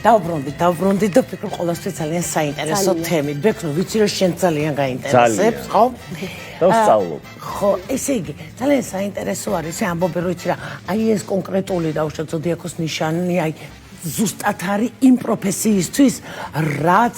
დავბრუნდით და ვფიქრობ ყოველთვის ძალიან საინტერესო თემით. ვფიქრობ, ვიცი რომ შენ ძალიან გაინტერესებს, ხო? დავსწავლობ. ხო, ესე იგი, ძალიან საინტერესო არის ეს ამბობი, რომ იცი რა, აი ეს კონკრეტული დაუშვათ ზოდიაქოს ნიშანი, აი ზუსტად არის იმ პროფესიისთვის, რაც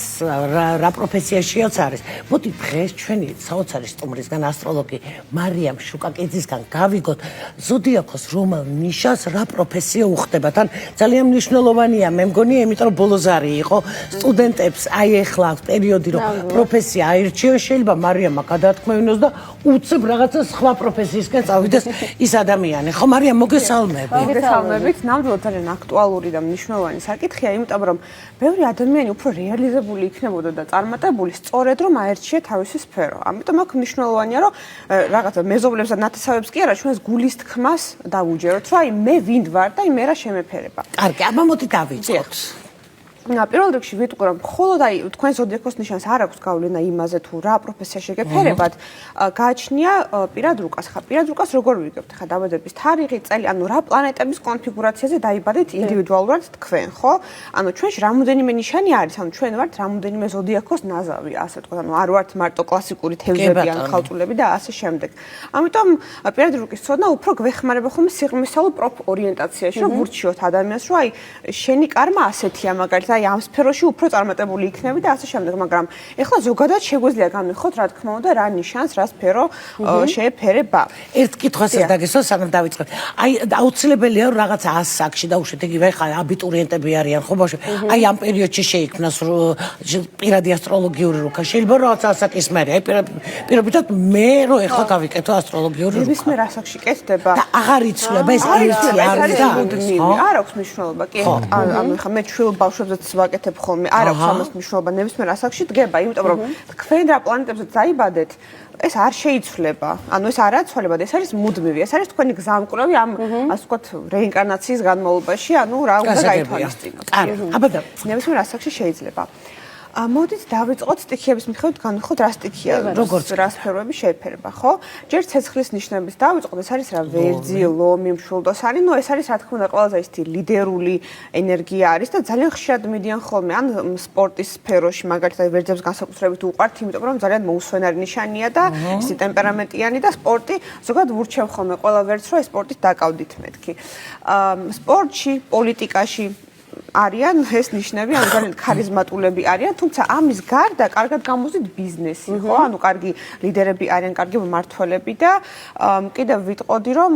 რა პროფესიაშიაც არის. მოდი დღეს ჩვენი საოცარი სტუმრისგან ასტროლოგი მარიამ შუკაკიძისგან გავიგოთ ზოდიაქოს რომელ ნიშას რა პროფესია უხდება. თან ძალიან მნიშვნელოვანია, მე მგონია, იმიტომ რომ ბოლოზარი იყო სტუდენტებს აი ეხლა პერიოდი რომ პროფესია აირჩიოს, შეიძლება მარიამმა გადაათქმევინოს და უცებ რაღაცა სხვა პროფესიისკენ წავიდეს ის ადამიანი. ხო მარიამ, მოგესალმები. მოგესალმებით, ნამდვილად ძალიან აქტუალური და მნიშვნელოვანი საკითხია, იმიტომ რომ ბევრი ადამიანი უფრო რეალიზებული იქნებოდა და წარმატებული სწორედ რომ აერჩია თავისი სფერო. ამიტომ აქ მნიშვნელოვანია რომ რაღაცა მეზობლებს და ნათესავებს კი არა, ჩვენს გულის თქმას დავუჯეროთ, რომ აი მე ვინ ვარ და აი მე რა შემეფერება. კარგი, აბა მოდი დავიწყოთ. პირველ რიგში ვიტყვი რომ მხოლოდ აი თქვენ ზოდიაქოს ნიშანს არ აქვს გავლენა იმაზე თუ რა პროფესია შეგეფერებათ, გააჩნია პირად რუკას. ხა პირად რუკას როგორ ვიგებთ? ხა დაბადების თარიღი, წელი, ანუ რა პლანეტების კონფიგურაციაზე დაიბადეთ ინდივიდუალურად თქვენ, ხო? ანუ ჩვენში რამოდენიმე ნიშანი არის, ანუ ჩვენ ვართ რამოდენიმე ზოდიაქოს ნაზავი, ასე ვთქვათ, ანუ არ ვართ მარტო კლასიკური თევზები ან ხალწულები და ასე შემდეგ. ამიტომ პირად რუკის ცოდნა უფრო გვეხმარება ხოლმე სიღრმისეულ ორიენტაციაში, რომ ვურჩიოთ ადამიანს, რომ აი შენი კარმა ასეთია, მაგალითად აი ამ სფეროში უფრო წარმატებული იქნები და ასე შემდეგ, მაგრამ ეხლა ზოგადად შეგვიძლია განვიხოთ, რა თქმა უნდა, რა ნიშანს, რა სფერო შეეფერება. ერთ კითხვასაც დაგესვა, სანამ დავიწყებ. აი აუცილებელია რომ რაღაც 100 საკში დაუშვათ, იგივე ხა აბიტურიენტები არიან, ხო ბავშვი? აი ამ პერიოდში შეიქმნას პირადი ასტროლოგიური რუკა. შეიძლება რომ რაღაც 100 საკის მერე, აი პირობითად მე რომ ეხლა გავიკეთო ასტროლოგიური რუკა. ნებისმიერ 100 საკში კეთდება. და აღარ იცვლება ეს ერთი არის და არ აქვს მნიშვნელობა, კი, ანუ ხა მე ჩვილ ბავშვებზეც ვაკეთებ ხოლმე, არ აქვს ამას მნიშვნელობა, ნებისმიერ 100 საკში დგება, იმიტომ რომ თქვენ რა პლანეტებზე დაიბადეთ, ეს არ შეიცვლება. ანუ ეს არ აცვალება, ეს არის მუდმივი, ეს არის თქვენი გზამკვლევი ამ ასე ვთქვათ რეინკარნაციის განმავლობაში, ანუ რა უნდა გაითვალისწინოთ. აბა და ნებისმიერ 100 საკში შეიძლება. მოდით დავიწყოთ სტიქიების მიხედვით განვიხოთ რა სტიქია, როგორც რა სფეროები შეეფერება, ხო? ჯერ ცეცხლის ნიშნების დავიწყოთ, ეს არის რა ვერძი, ლომი, მშვილდოსანი, ну ეს არის რა თქმა უნდა ყველაზე ისეთი ლიდერული ენერგია არის და ძალიან ხშირად მიდიან ხოლმე ან სპორტის სფეროში, მაგალითად ვერძებს განსაკუთრებით უყვართ, იმიტომ რომ ძალიან მოუსვენარი ნიშანია და ისე ტემპერამენტიანი და სპორტი ზოგადად ვურჩევ ხოლმე ყველა ვერძს, რომ ეს სპორტით დაკავდით მეთქი. სპორტში, პოლიტიკაში არიან ეს ნიშნები, ანუ ძალიან ქარიზმატულები არიან, თუმცა ამის გარდა კარგად გამოზიდ ბიზნესი, ხო? ანუ კარგი ლიდერები არიან, კარგი მმართველები და კიდევ ვიტყოდი, რომ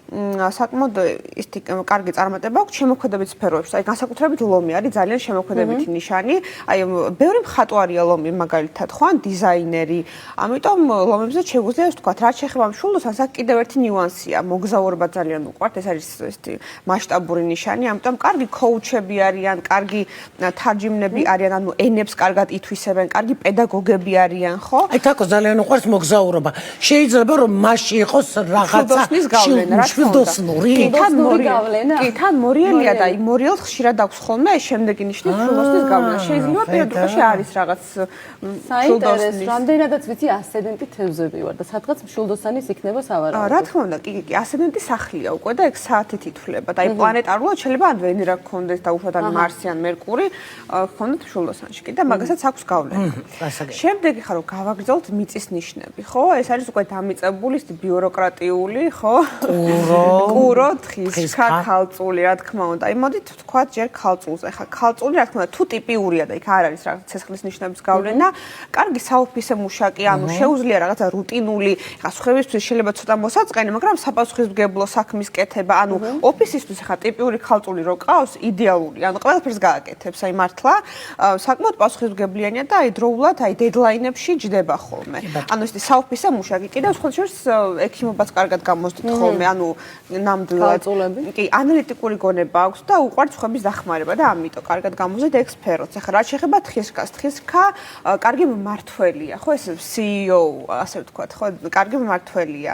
საკმაოდ ისეთი კარგი წარმატება აქვს შემოქმედებით სფეროებში. აი განსაკუთრებით ლომი არის ძალიან შემოქმედებითი ნიშანი. აი ბევრი მხატვარია ლომი მაგალითად, ხო? ან დიზაინერი. ამიტომ ლომებზე შეგვიძლია ვთქვათ, რაც შეეხება მშვილდოსანს, აქ კიდევ ერთი ნიუანსია, მოგზაურობა ძალიან უყვართ, ეს არის ესეთი მასშტაბური ნიშანი, ამიტომ კარგი კოუჩები არიან, კარგი თარჯიმნები არიან, ანუ ენებს კარგად ითვისებენ, კარგი პედაგოგები არიან, ხო? აი თაკო ძალიან უყვარს მოგზაურობა. შეიძლება რომ მასში იყოს რაღაცა შვილდოსნური. კი, თან მორიელია და აი მორიელს ხშირად აქვს ხოლმე ეს შემდეგი ნიშნები შვილდოსნის გავლენა. შეიძლება პერიოდში არის რაღაც საინტერესო, რამდენადაც ვიცი ასცენდენტი თევზები ვარ და სადღაც შვილდოსანის იქნება სავარაუდო. რა თქმა უნდა, კი, ასცენდენტი სახლია უკვე და ეგ საათით ითვლება და აი პლანეტარულად შეიძლება ან ვენერა გქონდეს და უშუალოდ ან მარსი ან მერკური გქონდეთ შვილდოსანში კი და მაგასაც აქვს გავლენა. შემდეგი ხარო გავაგრძელოთ მიწის ნიშნები, ხო? ეს არის უკვე დამიწებული ბიუროკრატიული, ხო? კურო, თხისქა, ქალწული, რა თქმა უნდა. აი მოდით ვთქვათ ჯერ ქალწულზე. ხა ქალწული რა თქმა უნდა თუ ტიპიურია და იქ არ არის რა ცეცხლის ნიშნების გავლენა, კარგი საოფისე მუშაკი, ანუ შეუძლია რაღაცა რუტინული, ხა სხვებისთვის შეიძლება ცოტა მოსაწყენი, მაგრამ საპასუხისმგებლო საქმის კეთება, ანუ ოფისისთვის ხა ტიპიური ქალწული რო ყავს, იდეალური, ანუ ყველაფერს გააკეთებს, აი მართლა, საკმაოდ პასუხისმგებლიანია და აი დროულად, აი დედლაინებში ჯდება ხოლმე. ანუ ესეთი საოფისე მუშაკი, კიდევ სხვა შორის ექიმობაც კარგად გამოსდით ხოლმე, ანუ ნამდვილად კი ანალიტიკური გონება აქვს და უყვართ სხვების დახმარება და ამიტომ კარგად გამოზიდ ეგ სფეროც. ახლა რა შეეხება თხისქას, თხისქა კარგი მმართველია, ხო ეს CEO, ასე ვთქვათ, ხო, კარგი მმართველია.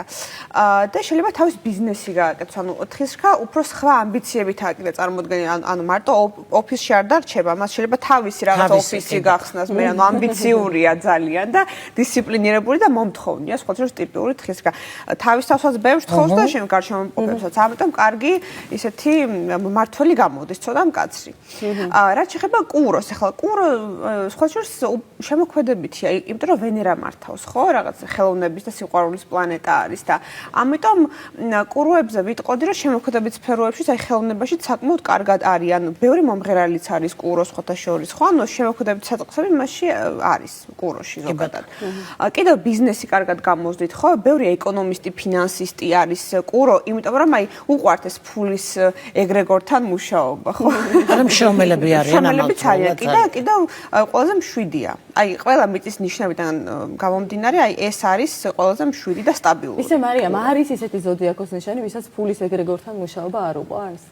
და შეიძლება თავის ბიზნესი გააკეთოს, ანუ თხისქა უფრო სხვა ამბიციებითაა კიდე წარმოდგენილი, ანუ მარტო მარტო ოფისში არ დარჩება, მას შეიძლება თავისი რაღაც ოფისი გახსნას, მე ანუ ამბიციურია ძალიან და დისციპლინირებული და მომთხოვნია, სხვა შორის ტიპიური თხისგა. თავის თავსაც ბევრს თხოვს და შენ გარშემოყოფებსაც. ამიტომ კარგი ისეთი მართველი გამოდის, ცოტა მკაცრი. რაც შეეხება კუროს, ახლა კურო სხვა შორის შემოქმედებითია, იმიტომ რომ ვენერა მართავს, ხო, რაღაც ხელოვნების და სიყვარულის პლანეტა არის და ამიტომ კუროებზე ვიტყოდი, რომ შემოქმედებით სფეროებში, აი ხელოვნებაში საკმაოდ კარგად არის, ანუ ბევრი მომღერალიც არის კუროს ხოთა შორის, ხო, ანუ შემოქმედებით საწყისები მასში არის კუროში ზოგადად. კიდევ ბიზნესი კარგად გამოსდით, ხო, ბევრი ეკონომისტი, ფინანსისტი არის კურო, იმიტომ რომ აი უყვართ ეს ფულის ეგრეგორთან მუშაობა, ხო? არა მშრომელები არიან ამალებით არიან, კიდევ ყველაზე მშვიდია. აი ყველა მიწის ნიშნებიდან გამომდინარე, აი ეს არის ყველაზე მშვიდი და სტაბილური. ისე მარიამ, არის ისეთი ზოდიაქოს ნიშანი, ვისაც ფულის ეგრეგორთან მუშაობა არ უყვარს?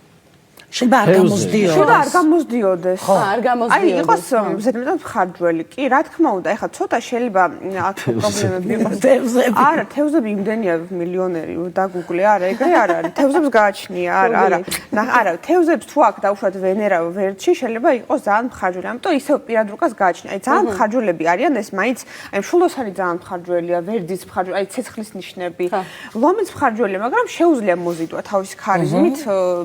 შეიძლება არ გამოსდიოდეს. შეიძლება არ გამოსდიოდეს. ხო, არ გამოსდიოდეს. აი იყოს ზედმეტად ხარჯველი. კი, რა თქმა უნდა, ეხლა ცოტა შეიძლება აქ პრობლემები იყოს. თევზები. არა, თევზები იმდენია მილიონერი დაგუგლე, არა, ეგრე არ არის. თევზებს გააჩნია, არა. არა, თევზებს თუ აქ დავუშვათ ვენერა ვერტში, შეიძლება იყოს ძალიან ხარჯველი. ამიტომ ისევ პირად რუკას გააჩნია. აი ძალიან ხარჯველები არიან ეს მაინც, აი მშულოსანი ძალიან ხარჯველია, ვერძიც ხარჯველი, აი ცეცხლის ნიშნები. ლომიც ხარჯველია, მაგრამ შეუძლია მოზიდვა თავისი ხარიზმით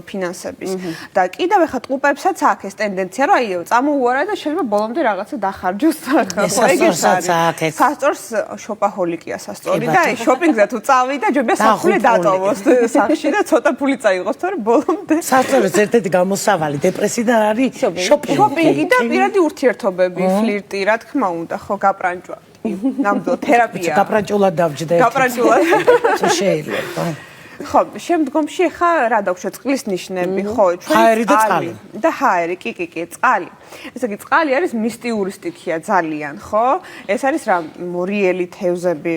ფინანსების. და კიდევ ახლა ტყუპებსაც აქვს ეს ტენდენცია, რომ აი წამოუარა და შეიძლება ბოლომდე რაღაცა დახარჯოს. სასწორს შოპაჰოლიკია სასწორი და აი შოპინგზე თუ წავიდა, ჯობია საფულე დატოვოს სახში და ცოტა ფული წაიღოს, თორემ ბოლომდე სასწორის ერთ-ერთი გამოსავალი დეპრესიიდან არის შოპინგი და პირადი ურთიერთობები, ფლირტი, რა თქმა უნდა, ხო, გაპრანჭვა. ნამდვილ თერაპია. გაპრანჭულად დავჯდე. გაპრანჭულად. თუ შეიძლება. ხო, შემდგომში ახლა რა დავუშვათ წყლის ნიშნები, ხო, ჰაერი და წყალი. და ჰაერი, კი, წყალი. ესე იგი, წყალი არის მისტიური სტიქია ძალიან, ხო? ეს არის რა მორიელი თევზები,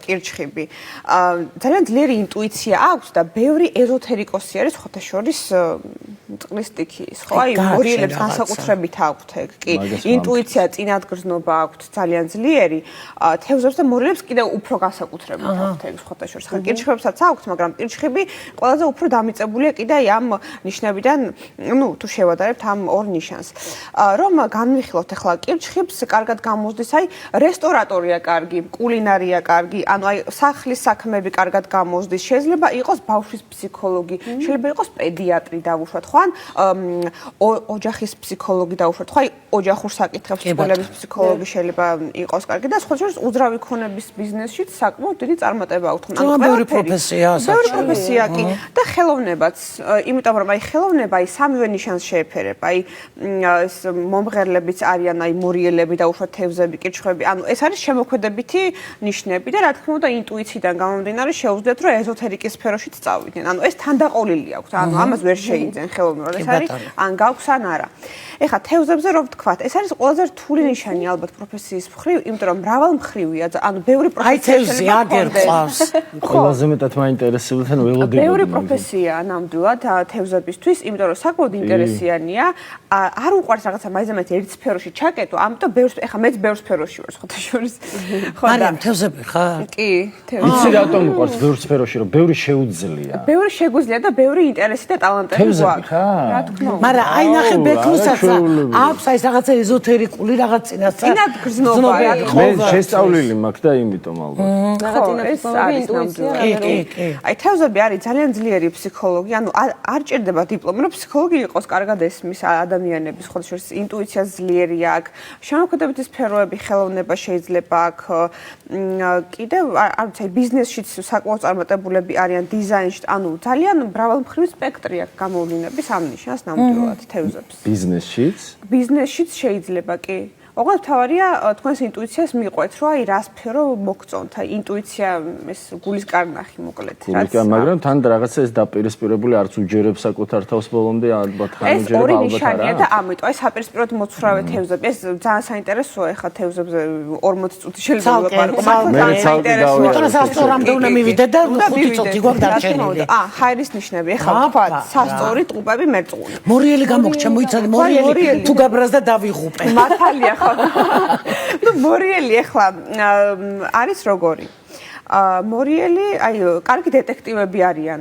კირჩხიბი. ძალიან ძლიერი ინტუიცია აქვს და ბევრი ეზოთერიკოსი არის ხოთა შორის წყლის სტიქიის, ხო? აი, მორიელებს განსაკუთრებით აქვთ ეგ, კი. ინტუიცია, წინადგრძნობა აქვთ ძალიან ძლიერი. თევზებს და მორიელებს კიდევ უფრო განსაკუთრებით აქვთ ეგ ხოთა შორის. ხა კირჩხებსაც აქვთ, მაგრამ კირჩხიბი ყველაზე უფრო დამიწებულია კიდე ამ ნიშნებიდან, ну, თუ შევადარებთ ამ ორ ნიშანს. რომ განვიხილოთ ახლა კირჩხიბს კარგად გამოსდის, აი რესტორატორია კარგი, კულინარია კარგი, ანუ აი სახლის საქმეები კარგად გამოსდის, შეიძლება იყოს ბავშვის ფსიქოლოგი, შეიძლება იყოს პედიატრი დავუშვათ, ხო ან ოჯახის ფსიქოლოგი დავუშვათ, ხო აი ოჯახურ საკითხებს სკოლების ფსიქოლოგი შეიძლება იყოს კარგი და სხვა შორის უძრავი ქონების ბიზნესშიც საკმაოდ დიდი წარმატება აქვთ. ანუ ბევრი პროფესია ბევრი პროფესია კი და ხელოვნებაც, იმიტომ რომ აი ხელოვნება აი სამივე ნიშანს შეეფერება, აი ეს მომღერლებიც არიან, აი მორიელები და უშუალოდ თევზები, კირჩხები, ანუ ეს არის შემოქმედებითი ნიშნები და რა თქმა უნდა ინტუიციიდან გამომდინარე შეუძლიათ რომ ეზოთერიკის სფეროშიც წავიდნენ. ანუ ეს თანდაყოლილი აქვს, ანუ ამას ვერ შეიძენ ხელოვნურად, ეს არის ან გაქვს ან არა. ეხლა თევზებზე რომ ვთქვათ, ეს არის ყველაზე რთული ნიშანი ალბათ პროფესიის მხრივ, იმიტომ რომ მრავალმხრივია, ანუ ბევრი პროფესია შეიძლება გქონდეს. ყველაზე მეტად მაინტერესებდა თან ველოდებოდი. ბევრი პროფესია ნამდვილად თევზებისთვის, იმიტომ რომ საკმაოდ ინტერესიანია. არ უყვარს რაღაცა მაინც ერთ სფეროში ჩაკეტო, ამიტომ ბევრ ეხლა მეც ბევრ სფეროში ვარ ხოთა შორის. ხო და თევზები ხარ? კი, თევზები. იცი რატომ უყვარს ბევრ სფეროში, რომ ბევრი შეუძლია. ბევრი შეგვიძლია და ბევრი ინტერესი და ტალანტები გვაქვს. რა თქმა უნდა. მაგრამ აი ნახე ბექნუსაც აქვს აი რაღაცა ეზოთერიკული რაღაც წინადგრძნობა. მე შესწავლილი მაქვს და იმიტომ ალბათ. ეს არის ინტუიცია. აი თევზები არის ძალიან ძლიერი ფსიქოლოგი, ანუ არ ჭირდება დიპლომი, რომ ფსიქოლოგი იყოს, კარგად ესმის ადამიანების ხოთა შორის ინტუიცია ძლიერი აქვს. შემოქმედებითი სფეროები, ხელოვნება შეიძლება აქვს. კიდევ არ ვიცი, ბიზნესშიც საკმაოდ წარმატებულები არიან, დიზაინში, ანუ ძალიან მრავალმხრივი სპექტრი აქვს გამოვლინების ამ ნიშანს ნამდვილად თევზებს. ბიზნესშიც შეიძლება კი. ოღონდ თავარია თქვენს ინტუიციას მიყვეთ, რომ აი რა სფერო მოგწონთ, აი ინტუიცია ეს გულის კარნახი მოკლედ, რაც მაგრამ თან რაღაცა ეს დაპირისპირებული არც უჯერებს საკუთარ თავს ბოლომდე ალბათ ხან უჯერება ალბათ არა. ეს ორი ნიშანია და ამიტომ აი საპირისპიროდ მოცურავე თევზები, ეს ძალიან საინტერესოა ეხლა თევზებზე 40 წუთი შეიძლება ვილაპარაკო, მაგრამ საინტერესოა. იმიტომ სასწორამდე უნდა მივიდე და 5 წუთი გვაქვს დარჩენილი. ჰაერის ნიშნები, ეხლა ვთქვათ, სასწორი, ტყუპები, მერწყული. მორიელი გამოგჩა, მოიცადე მორიელი, თუ გაბრაზდა დავიღუპე. მართალია ხო? ნუ მორიელი ახლა არის როგორი? მორიელი, აი, კარგი დეტექტივები არიან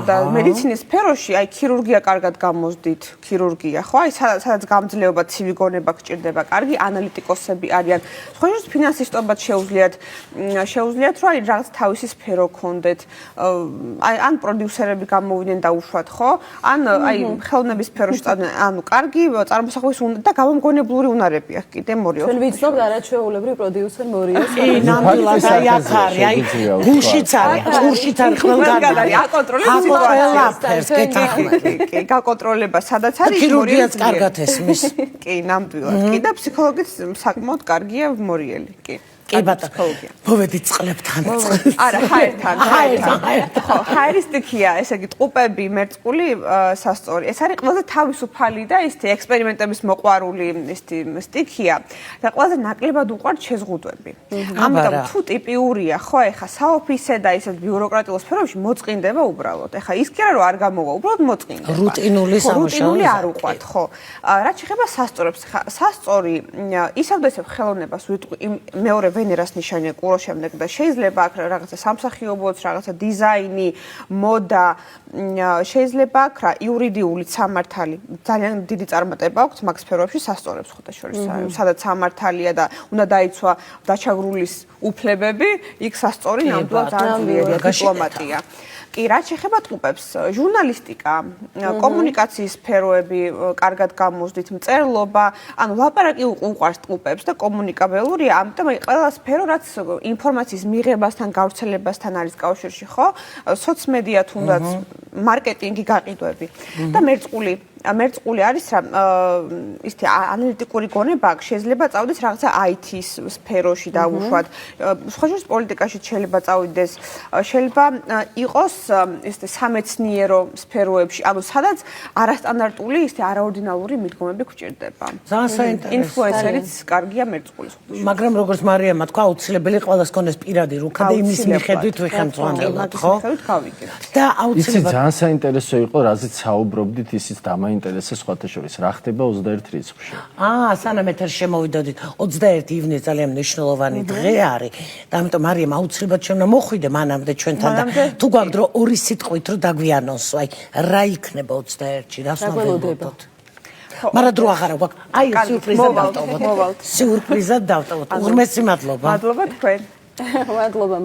და მედიცინის სფეროში, აი, ქირურგია კარგად გამოსდით, ქირურგია, ხო? აი, სადაც გამძლეობა, ცივი გონება გჭირდება, კარგი ანალიტიკოსები არიან. სხვა შორის ფინანსისტობად შეუძლიათ, რომ აი, რაღაც თავისი სფერო გქონდეთ. აი, ან პროდიუსერები გამოვიდნენ დაუშვათ, ხო? ან აი, ხელოვნების სფეროში წავიდნენ, ანუ კარგი წარმოსახვის და გამომგონებლური უნარები აქვს კიდე მორიელს. ჩვენ ვიცნობთ არაჩვეულებრივ პროდიუსერ მორიელს. ნამდვილად აი აქ არის, აი გუშიც არის, ყურშიც არის ყველგან არის. აკონტროლებს ყველაფერს გეთახმები. კი, გაკონტროლება სადაც არის ქირურგიაც კარგად ესმის. კი, ნამდვილად. კი და ფსიქოლოგიც საკმაოდ კარგია მორიელი, კი. კი ბატონო. მოვედი წყლებთან. არა, ჰაერთან. ხო, ჰაერისტიკია, ესე იგი ტყუპები, მერწყული, სასწორი. ეს არის ყველაზე თავისუფალი და ისეთი ექსპერიმენტების მოყვარული ისეთი სტიქია და ყველაზე ნაკლებად უყვართ შეზღუდვები. ამიტომ თუ ტიპიურია, ხო, ეხა საოფისე და ისეთ ბიუროკრატიულ სფეროებში მოწყინდება უბრალოდ. ეხა ის კი არა რომ არ გამოვა, უბრალოდ მოწყინდება. რუტინული სამუშაო. რუტინული არ უყვართ, ხო. რაც შეეხება სასწორებს, სასწორი ისევ და ისევ ხელოვნებას ვიტყვი მეორე ვენერას ნიშანია კურო შემდეგ და შეიძლება აქ რაღაცა სამსახიობოც, რაღაცა დიზაინი, მოდა, შეიძლება აქ რა იურიდიული სამართალი. ძალიან დიდი წარმატება აქვს მაგ სფეროებში სასწორებს ხოთაშორის. სადაც სამართალია და უნდა დაიცვა დაჩაგრულის უფლებები, იქ სასწორი ნამდვილად ძალიან ძლიერი დიპლომატია. კი, რაც შეეხება ტყუპებს, ჟურნალისტიკა, კომუნიკაციის სფეროები კარგად გამოსდით, მწერლობა, ანუ ლაპარაკი უყვარს ტყუპებს და კომუნიკაბელურია, ამიტომ აი ყველა სფერო, რაც ინფორმაციის მიღებასთან, გავრცელებასთან არის კავშირში, ხო? სოციმედია თუნდაც, მარკეტინგი, გაყიდვები და მერწყული არის რა ისეთი ანალიტიკური გონება აქვს, შეიძლება წავიდეს რაღაცა IT-ის სფეროში დაუშვათ. სხვა შორის პოლიტიკაში შეიძლება წავიდეს, შეიძლება იყოს ისეთი სამეცნიერო სფეროებში, ანუ სადაც არასტანდარტული ისეთი არაორდინალური მიდგომები გვჭირდება. ძალიან საინტერესო. ინფლუენსერიც კარგია მერწყულის. მაგრამ როგორც მარიამმა თქვა, აუცილებელი ყველას ქონდეს პირადი რუქა და იმის მიხედვით ვიხელმძღვანელოთ, ხო? და იცი აუცილებლად ძალიან საინტერესო იყო, რაზეც საუბრობდით, ისიც დამაინტერესა სხვათა შორის. რა ხდება 21 რიცხვში? სანამ ეთერში შემოვიდოდით, 21 ივნისი ძალიან მნიშვნელოვანი დღე არის და ამიტომ მარიამ აუცილებლად შეუნდა მოხვიდე მანამდე ჩვენთან და თუ გვაქვს დრო ორი სიტყვით რომ დაგვიანონსო, აი რა იქნება 21-ში, რას ვნებოდოთ? მაგრამ დრო აღარა გვაქვს. აი სიურპრიზად დავტოვოთ. სიურპრიზად დავტოვოთ. უღრმესი მადლობა. მადლობა თქვენ. მადლობა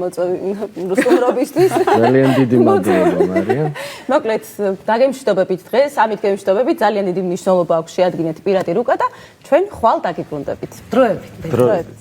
სტუმრობისთვის. ძალიან დიდი მადლობა მარიამ. მოკლედ დაგემშვიდობებით დღეს, ამით გემშვიდობებით, ძალიან დიდი მნიშვნელობა აქვს შეადგინეთ პირადი რუკა და ჩვენ ხვალ დაგიბრუნდებით. დროებით.